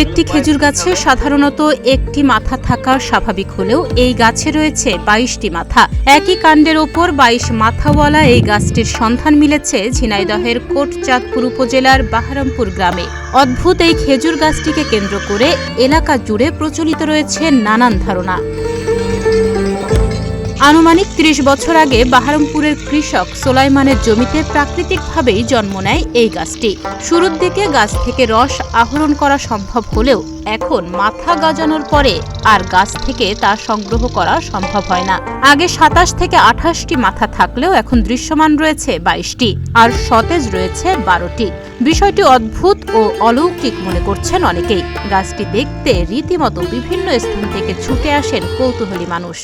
একটি খেজুর গাছে সাধারণত একটি মাথা থাকা স্বাভাবিক হলেও এই গাছে রয়েছে 22টি মাথা। একই কাণ্ডের ওপর 22 মাথাওয়ালা এই গাছটির সন্ধান মিলেছে ঝিনাইদহের কোটচাঁদপুর উপজেলার বাহারামপুর গ্রামে। অদ্ভুত এই খেজুর গাছটিকে কেন্দ্র করে এলাকা জুড়ে প্রচলিত রয়েছে নানান ধারণা। আনুমানিক 30 বছর আগে বাহারামপুরের কৃষক সোলাইমানের জমিতে প্রাকৃতিকভাবেই জন্ম নেয় এই গাছটি। শুরুর দিকে গাছ থেকে রস আহরণ করা সম্ভব হলেও এখন মাথা গজানোর পরে আর গাছ থেকে তা সংগ্রহ করা সম্ভব হয় না। আগে 27 থেকে 28টি মাথা থাকলেও এখন দৃশ্যমান রয়েছে 22টি, আর সতেজ রয়েছে 12টি। বিষয়টি অদ্ভুত ও অলৌকিক মনে করছেন অনেকেই। গাছটি দেখতে রীতিমতো বিভিন্ন স্থান থেকে ছুটে আসেন কৌতূহলী মানুষ।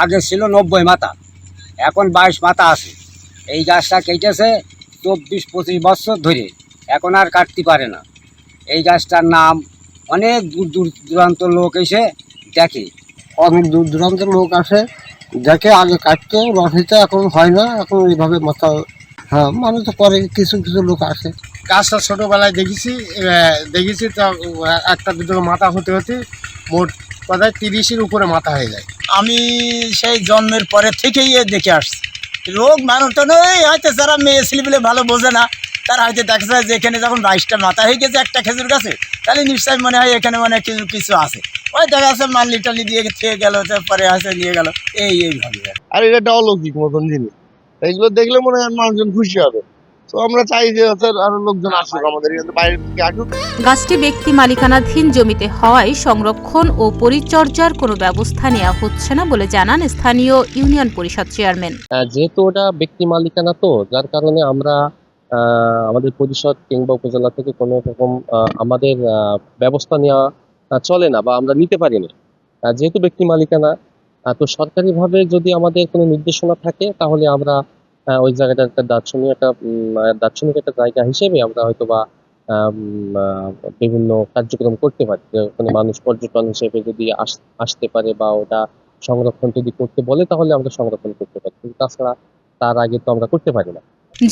আগে ছিল 90 মাথা, এখন 22 মাথা আছে। এই গাছটা কেটেছে 24-25 বছর ধরে, এখন আর কাটতে পারে না। এই গাছটার নাম অনেক দূর দূরান্ত লোক এসে দেখে, অনেক দূর দূরান্তের লোক আসে দেখে। আগে কাটতো রস হইতে, এখন হয় না। এখন এইভাবে মাথা মানুষ তো করে, কিছু কিছু লোক আসে। গাছটা ছোটোবেলায় দেখেছি তো একটা দুটো মাথা হতে হতে মোট প্রায় 30-এর উপরে মাথা হয়ে যায়। আমি সেই জন্মের পরে থেকেই দেখে আসছি। রোগ মানুষ তো নয়, হয়তো যারা মেয়ে ছেলেপিলে ভালো বোঝে না, তারা হয়তো দেখা যায় যে এখানে যখন 22টা মাথা হয়ে গেছে একটা খেজুর গাছে, তাহলে নিশ্চয়ই মনে হয় এখানে মানে কিছু আছে। ওই দেখা যাচ্ছে মাল্লি টাল্লি দিয়ে থেকে গেল, পরে হয়তো নিয়ে গেল, এইভাবে। আর এটা অলৌকিক মতন জিনিস, এইগুলো দেখলে মনে হয় মানুষজন খুশি হবে। তো আমরা চাই যে আরো লোকজন আসুক, আমাদের এখানে বাইরে থেকে আসুক। গাছটি ব্যক্তি মালিকানাধীন জমিতে হওয়ায় সংরক্ষণ ও পরিচর্যার কোনো ব্যবস্থা নেওয়া হচ্ছে না বলে জানান স্থানীয় ইউনিয়ন পরিষদ চেয়ারম্যান। যেহেতু ওটা ব্যক্তি মালিকানা, তো যার কারণে আমরা আমাদের পরিষদ কিংবা উপজেলা থেকে কোনো রকম আমাদের ব্যবস্থা নেওয়া চলে না বা আমরা নিতে পারি না। যেহেতু ব্যক্তি মালিকানা, তো সরকারিভাবে যদি আমাদের কোনো নির্দেশনা থাকে তাহলে আমরা ওই জায়গাটা একটা দার্শনিক একটা জায়গা হিসেবে আমরা হয়তো বা বিভিন্ন কার্যক্রম করতে পারি। ওখানে মানুষ পর্যটন হিসেবে যদি আসতে পারে বা ওটা সংরক্ষণ যদি করতে বলে তাহলে আমরা সংরক্ষণ করতে পারি, কিন্তু তাছাড়া তার আগে তো আমরা করতে পারি না।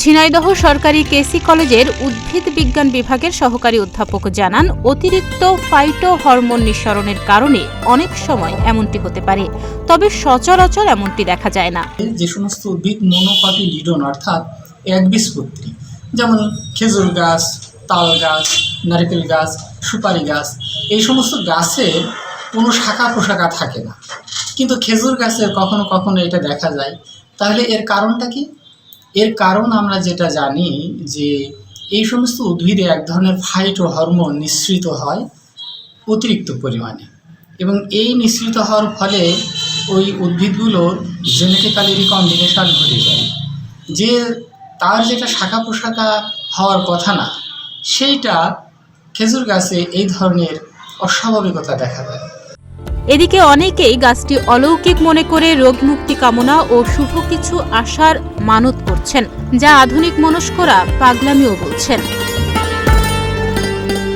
ঝিনাইদহ সরকারি কেসি কলেজের উদ্ভিদ বিজ্ঞান বিভাগের সহকারী অধ্যাপক জানান, অতিরিক্ত ফাইটো হরমোন নিঃসরণের কারণে অনেক সময় এমনটি হতে পারে, তবে সচরাচর এমনটি দেখা যায় না। যে সমস্ত উদ্ভিদ মনোকাটিলিডন অর্থাৎ একবীজপত্রী, যেমন খেজুর গাছ, তাল গাছ, নারকেল গাছ, সুপারি গাছ, এই সমস্ত গাছের কোনো শাখা প্রশাখা থাকে না, কিন্তু খেজুর গাছের কখনো কখনো এটা দেখা যায়। তাহলে এর কারণটা কি? এর কারণ আমরা যেটা জানি যে এই সমস্ত উদ্ভিদে এক ধরনের ফাইটো হরমোন নিঃসৃত হয় অতিরিক্ত পরিমাণে, এবং এই নিঃসৃত হওয়ার ফলে ওই উদ্ভিদগুলোর জেনেটিক্যালি রিকম্বিনেশন ঘটে যায়, যে তার যেটা শাখা প্রশাখা হওয়ার কথা না, সেইটা খেজুর গাছে এই ধরনের অস্বাভাবিকতা দেখা যায়। এদিকে অনেকেই গাছটি অলৌকিক মনে করে রোগমুক্তি কামনা ও শুভ কিছু আশার মানত করছেন, যা আধুনিক মনস্করা পাগলামিও বলছেন।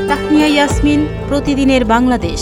তাহমিয়া ইয়াসমিন, প্রতিদিনের বাংলাদেশ।